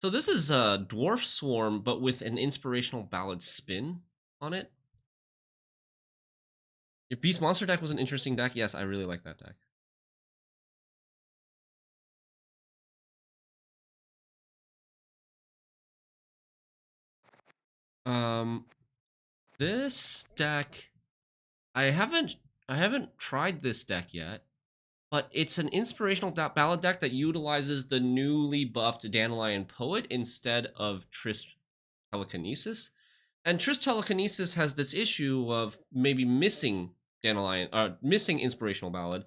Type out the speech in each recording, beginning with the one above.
So this is a Dwarf Swarm, but with an Inspirational Ballad spin on it. Your Beast Monster deck was an interesting deck. Yes, I really like that deck. This deck, I haven't tried this deck yet, but it's an Inspirational Ballad deck that utilizes the newly buffed Dandelion Poet instead of Triss Telekinesis. And Triss Telekinesis has this issue of maybe missing missing Inspirational Ballad,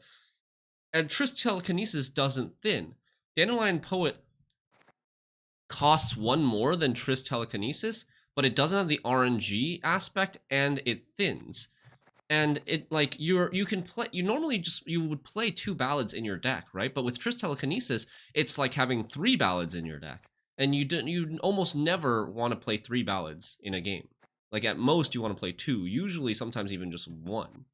and Triss Telekinesis doesn't thin. Dandelion Poet costs one more than Triss Telekinesis, but it doesn't have the RNG aspect, and it thins. And it like you can play. You normally you would play 2 ballads in your deck, right? But with Triss Telekinesis, it's like having 3 ballads in your deck, and you almost never want to play 3 ballads in a game. Like at most, you want to play 2. Usually, sometimes even just 1.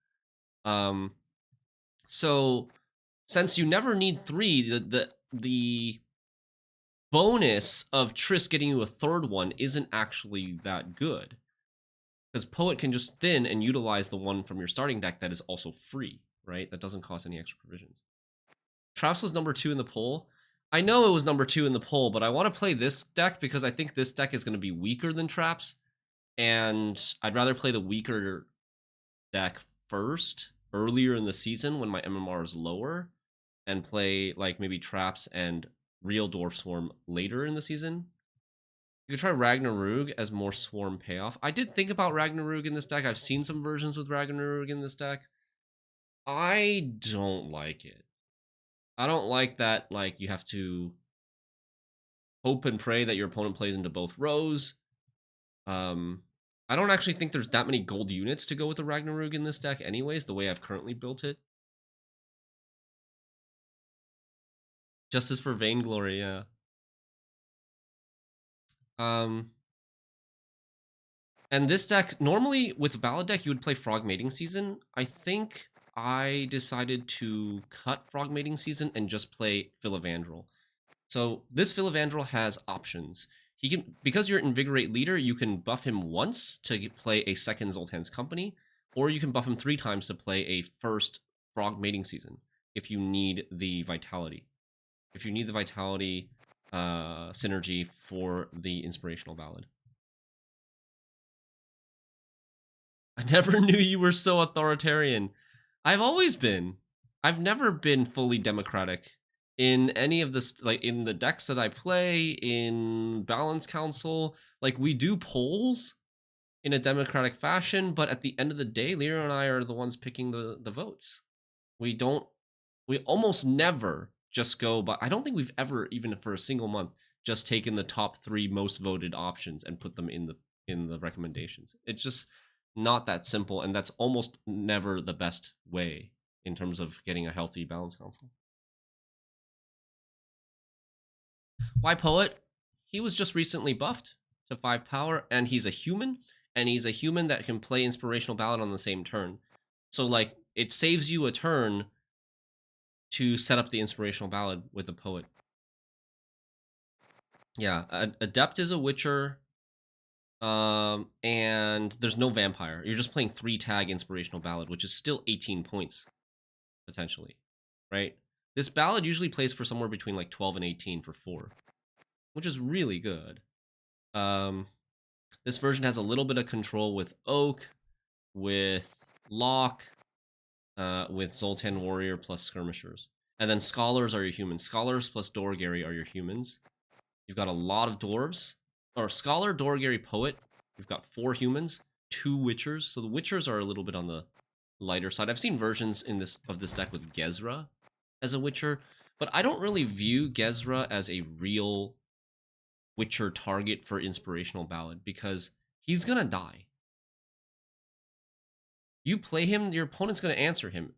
So since you never need 3, the bonus of Triss getting you a 3rd one isn't actually that good. Because Poet can just thin and utilize the one from your starting deck that is also free, right? That doesn't cost any extra provisions. Traps was number 2 in the poll. I know it was number 2 in the poll, but I want to play this deck because I think this deck is going to be weaker than Traps. And I'd rather play the weaker deck first, earlier in the season when my MMR is lower, and play like maybe Traps and real Dwarf Swarm later in the season. You could try Ragnarug as more Swarm payoff. I did think about Ragnarug in this deck. I've seen some versions with Ragnarug in this deck. I don't like it. I don't like that, like, you have to hope and pray that your opponent plays into both rows. I don't actually think there's that many gold units to go with the Ragnarug in this deck anyways, the way I've currently built it. Justice for Vainglory, yeah. And this deck, normally with a Ballad deck, you would play Frog Mating Season. I think I decided to cut Frog Mating Season and just play Philavandrel. So this Philavandrel has options. He can, because you're Invigorate leader, you can buff him once to play a second Zoltan's Company, or you can buff him 3 times to play a first Frog Mating Season if you need the Vitality. If you need the Vitality synergy for the Inspirational Ballad. I never knew you were so authoritarian. I've always been. I've never been fully democratic in any of this, like in the decks that I play, in Balance Council. Like, we do polls in a democratic fashion, but at the end of the day, Leo and I are the ones picking the votes. We almost never just go, but I don't think we've ever, even for a single month, just taken the top 3 most voted options and put them in the recommendations. It's just not that simple, and that's almost never the best way in terms of getting a healthy Balance Council. Why Poet? He was just recently buffed to 5 power, and he's a human, that can play Inspirational Ballad on the same turn. So, like, it saves you a turn to set up the Inspirational Ballad with a Poet. Yeah, Adept is a Witcher, and there's no Vampire. You're just playing 3 tag Inspirational Ballad, which is still 18 points, potentially, right? This Ballad usually plays for somewhere between like 12 and 18 for 4, which is really good. This version has a little bit of control with Oak, with Lock, with Zoltan Warrior plus Skirmishers. And then Scholars are your humans. Scholars plus Dorgary are your humans. You've got a lot of Dwarves. Or Scholar, Dorgary, Poet. You've got 4 humans, 2 Witchers. So the Witchers are a little bit on the lighter side. I've seen versions of this deck with Gezra as a Witcher, but I don't really view Gezra as a real Witcher target for Inspirational Ballad because he's gonna die. You play him, your opponent's gonna answer him.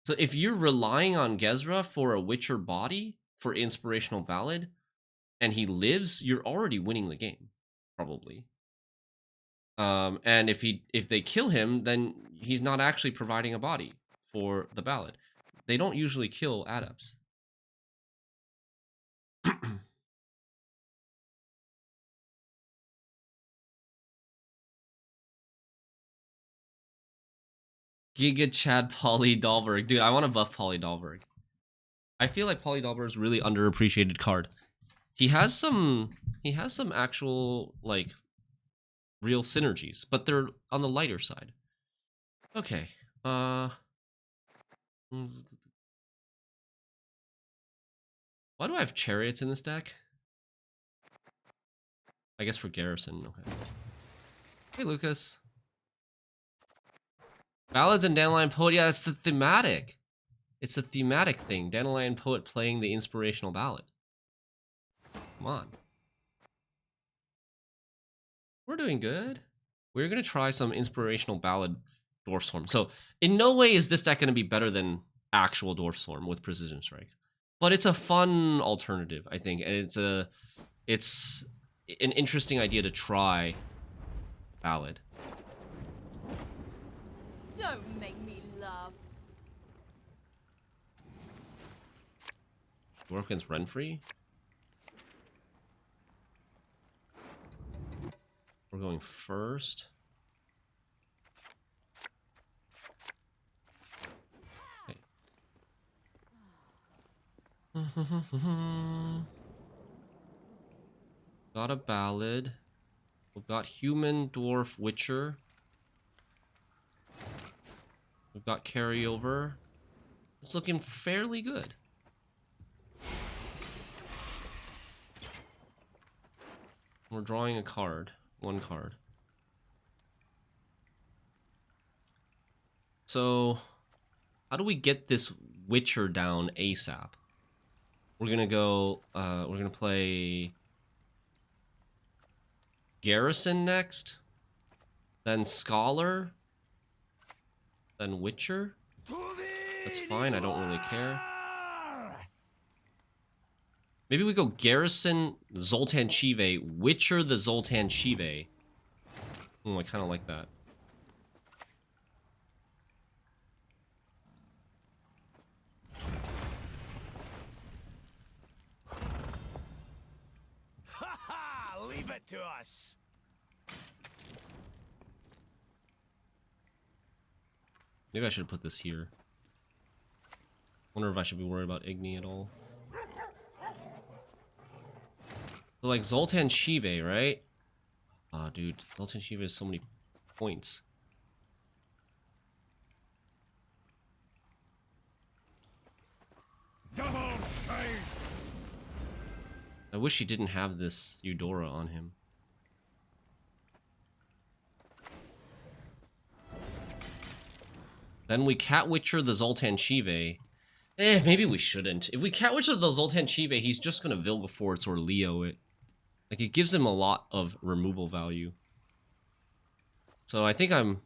So if you're relying on Gezra for a Witcher body for Inspirational Ballad, and he lives, you're already winning the game, probably. And if they kill him, then he's not actually providing a body for the Ballad. They don't usually kill adepts. Giga Chad Polly Dahlberg. Dude, I want to buff Polly Dahlberg. I feel like Polly Dahlberg is a really underappreciated card. He has some actual like real synergies, but they're on the lighter side. Okay. Why do I have chariots in this deck? I guess for Garrison. Okay. Hey, Lucas. Ballads and Dandelion Poet. Yeah, it's the thematic. It's a thematic thing. Dandelion Poet playing the Inspirational Ballad. Come on. We're doing good. We're going to try some Inspirational Ballad Dwarf Storm. So, in no way is this deck going to be better than actual Dwarf Storm with Precision Strike. But it's a fun alternative, I think. And it's an interesting idea to try Ballad. Don't make me laugh. Dwarf against Renfri. We're going first. Okay. Got a Ballad. We've got Human, Dwarf, Witcher. We've got Carryover. It's looking fairly good. We're drawing a card. One card. So, how do we get this Witcher down ASAP? We're gonna go, we're gonna play Garrison next, then Scholar, then Witcher. That's fine, I don't really care. Maybe we go Garrison, Zoltan Chive, Witcher the Zoltan Chive. I kind of like that. Leave it to us. Maybe I should put this here. Wonder if I should be worried about Igni at all. So like Zoltan Chive, right? Ah, dude, Zoltan Chive has so many points. Double chase. I wish he didn't have this Eudora on him. Then we Cat Witcher the Zoltan Chive. Maybe we shouldn't. If we Cat Witcher the Zoltan Chive, he's just gonna Vilgefortz or Leo it. Like, it gives him a lot of removal value. So I think I'm...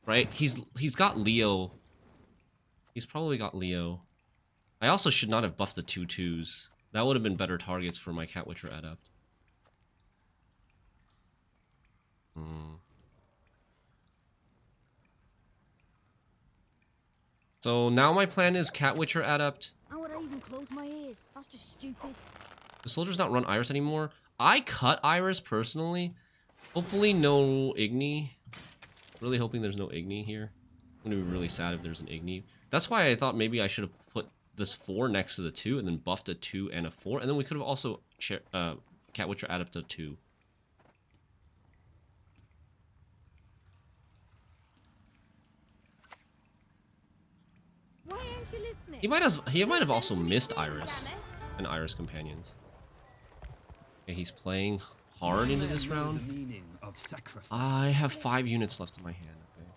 Right? He's got Leo. He's probably got Leo. I also should not have buffed the 2/2s. That would have been better targets for my Cat Witcher Adept. So now my plan is Cat Witcher Adept. How would I even close my ears? That's just stupid. The soldiers not run Iris anymore. I cut Iris personally. Hopefully no Igni. Really hoping there's no Igni here. I'm gonna be really sad if there's an Igni. That's why I thought maybe I should have put this 4 next to the 2 and then buffed a 2 and a 4. And then we could have also Cat Witcher Adept a 2. Why aren't you listening? He might have also missed Iris and Iris companions. Okay, he's playing hard into this round. I have 5 units left in my hand. Okay,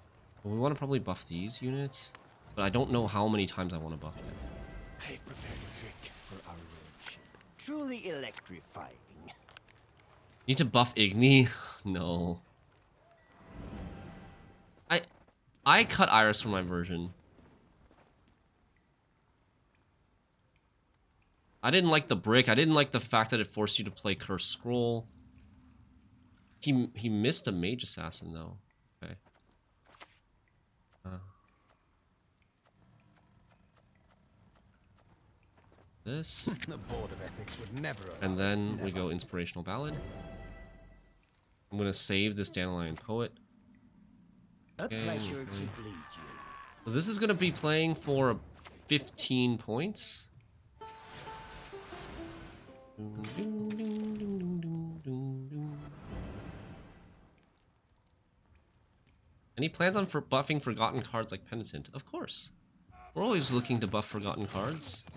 well, we want to probably buff these units, but I don't know how many times I want to buff it. I prepared a drink for our lordship. Truly electrifying. Need to buff Igni? No. I cut Iris from my version. I didn't like the brick. I didn't like the fact that it forced you to play Cursed Scroll. He missed a Mage Assassin though. Okay. This. The Board of Ethics would never. And then we go Inspirational Ballad. I'm gonna save this Dandelion Poet. A Okay, pleasure okay. to bleed you. So this is gonna be playing for 15 points. Any plans on buffing forgotten cards like Penitent? Of course. We're always looking to buff forgotten cards.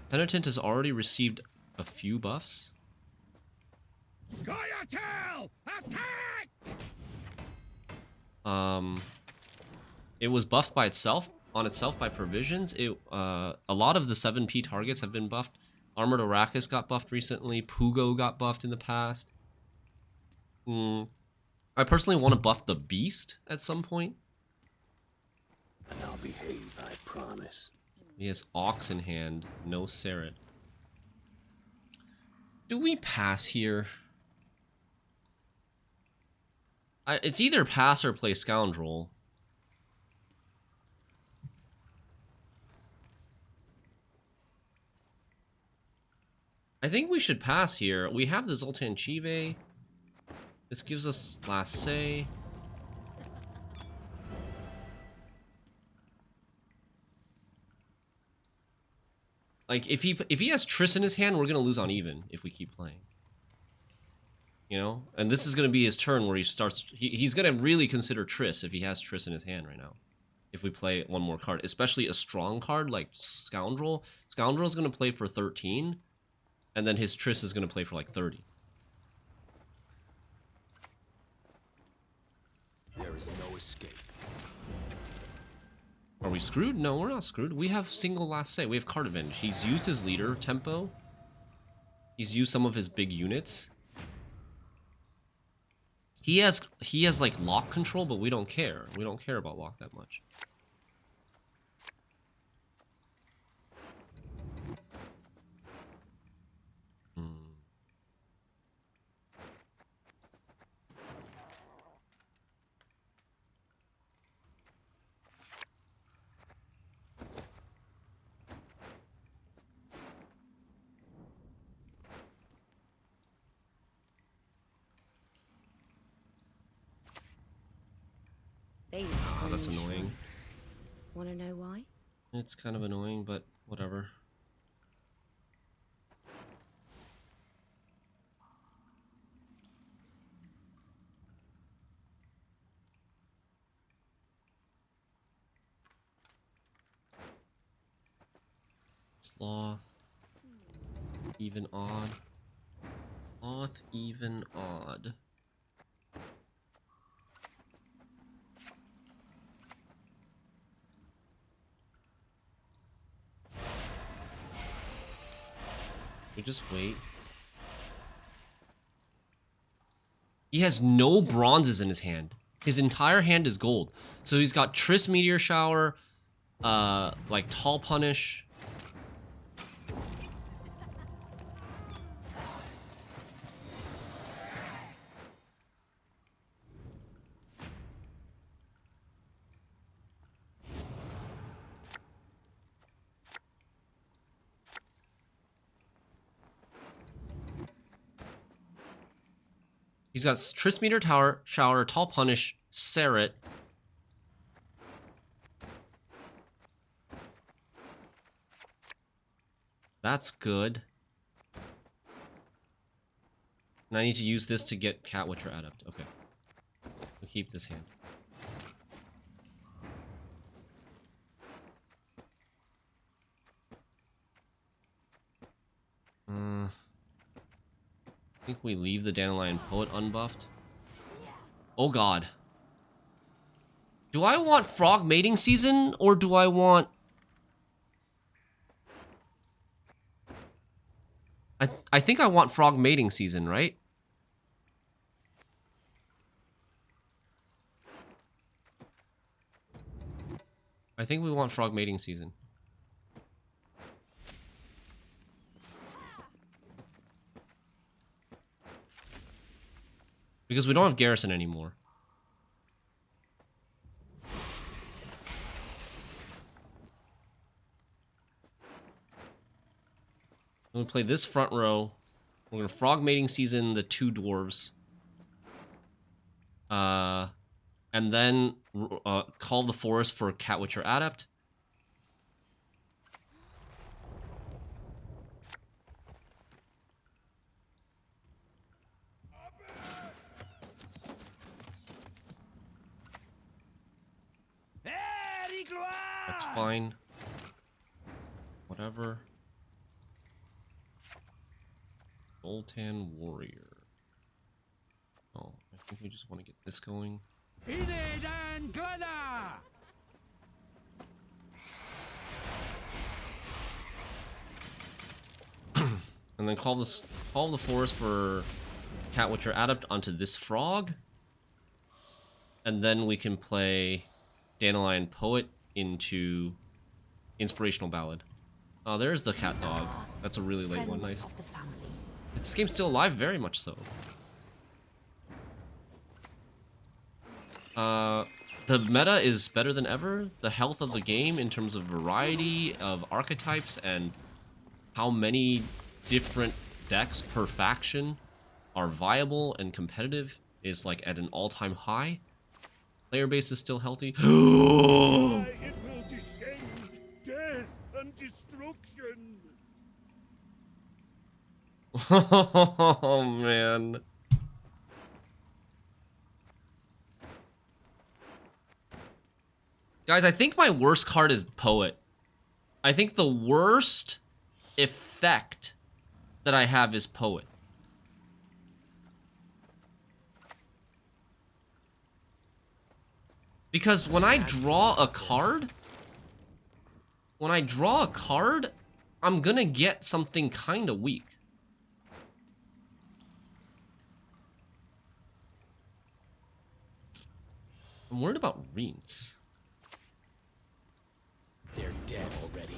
Penitent has already received a few buffs. Scoia'tael! Attack! It was buffed by itself, on itself by provisions. A lot of the 7P targets have been buffed. Armored Arrakis got buffed recently. Pugo got buffed in the past. I personally want to buff the Beast at some point. And I'll behave, I promise. He has Ox in hand, no Serret. Do we pass here? It's either pass or play Scoundrel. I think we should pass here. We have the Zoltan Chive. This gives us last say. Like if he has Triss in his hand, we're gonna lose on even if we keep playing. You know? And this is gonna be his turn where he starts he's gonna really consider Triss if he has Triss in his hand right now. If we play one more card, especially a strong card like Scoundrel. Scoundrel is gonna play for 13, and then his Triss is gonna play for like 30. There is no escape. Are we screwed? No, we're not screwed. We have single last say. We have Card Avenge. He's used his leader tempo. He's used some of his big units. He has like lock control, but we don't care. We don't care about lock that much. Oh, that's annoying. Want to know why? It's kind of annoying, but whatever. Sloth. Even odd. Sloth, even odd. We just wait. He has no bronzes in his hand. His entire hand is gold. So he's got Triss Meteor Shower, like Tall Punish. He's got Triss Meteor Shower, Tall Punish, Serret. That's good. And I need to use this to get Cat Witcher Adept. Okay. We'll keep this hand. I think we leave the Dandelion Poet unbuffed. Oh god. Do I want Frog Mating Season, or do I want... I think I want Frog Mating Season, right? I think we want Frog Mating Season. Because we don't have Garrison anymore. When we play this front row, we're going to Frog Mating Season the 2 dwarves. And then Call of the Forest for Cat Witcher Adept. That's fine. Whatever. Zoltan Warrior. Oh, I think we just want to get this going. And then call the Forest for Cat Witcher Adept onto this frog. And then we can play Dandelion Poet into Inspirational Ballad. Oh, there's the cat dog. That's a really late one. Nice. This game's still alive, very much so. The meta is better than ever. The health of the game in terms of variety of archetypes and how many different decks per faction are viable and competitive is like at an all-time high. Player base is still healthy. It will descend death and destruction. Oh man. Guys, I think my worst card is Poet. I think the worst effect that I have is Poet. Because when I draw a card, I'm gonna get something kind of weak. I'm worried about Reents. They're dead already.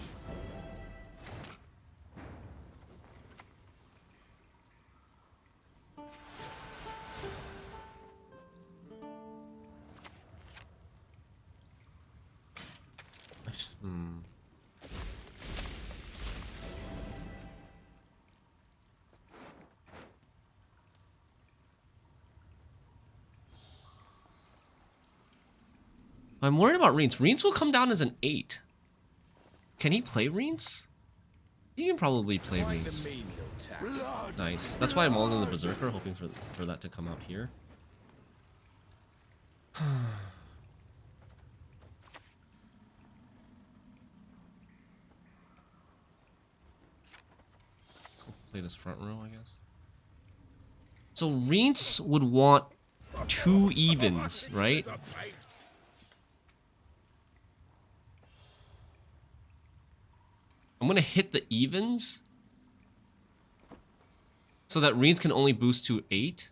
I'm worried about Reents. Reents will come down as an 8. Can he play Reents? He can probably play Reents. Nice. That's why I'm all in the Berserker, hoping for that to come out here. Play this front row, I guess. So Reents would want 2 evens, right? I'm gonna hit the evens so that Reents can only boost to 8.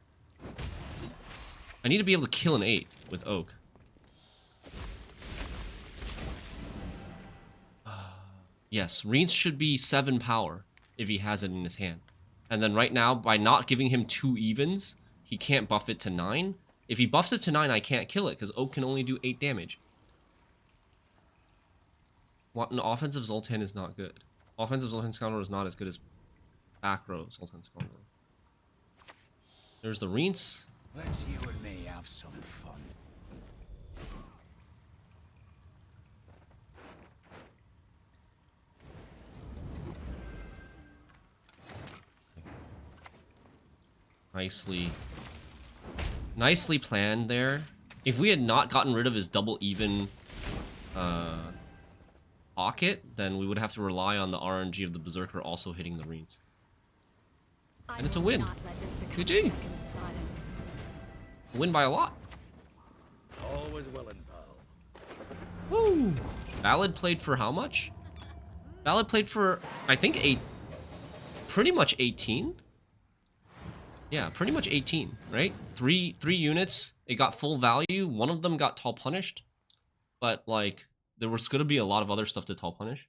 I need to be able to kill an 8 with Oak. Yes, Reents should be 7 power if he has it in his hand. And then right now, by not giving him 2 evens, he can't buff it to 9. If he buffs it to 9, I can't kill it because Oak can only do 8 damage. An offensive Zoltan is not good. Offensive Zoltan Scoundrel is not as good as back row Zoltan Scoundrel. There's the Reents. Let's you and me have some fun. Nicely planned there. If we had not gotten rid of his double even pocket, then we would have to rely on the RNG of the Berserker also hitting the Reents. And it's a win. GG. Win by a lot. Always well and pal. Woo! Ballad played for how much? Ballad played for, I think, pretty much 18. Yeah, pretty much 18, right? Three units. It got full value. One of them got tall punished, but like there was gonna be a lot of other stuff to tall punish.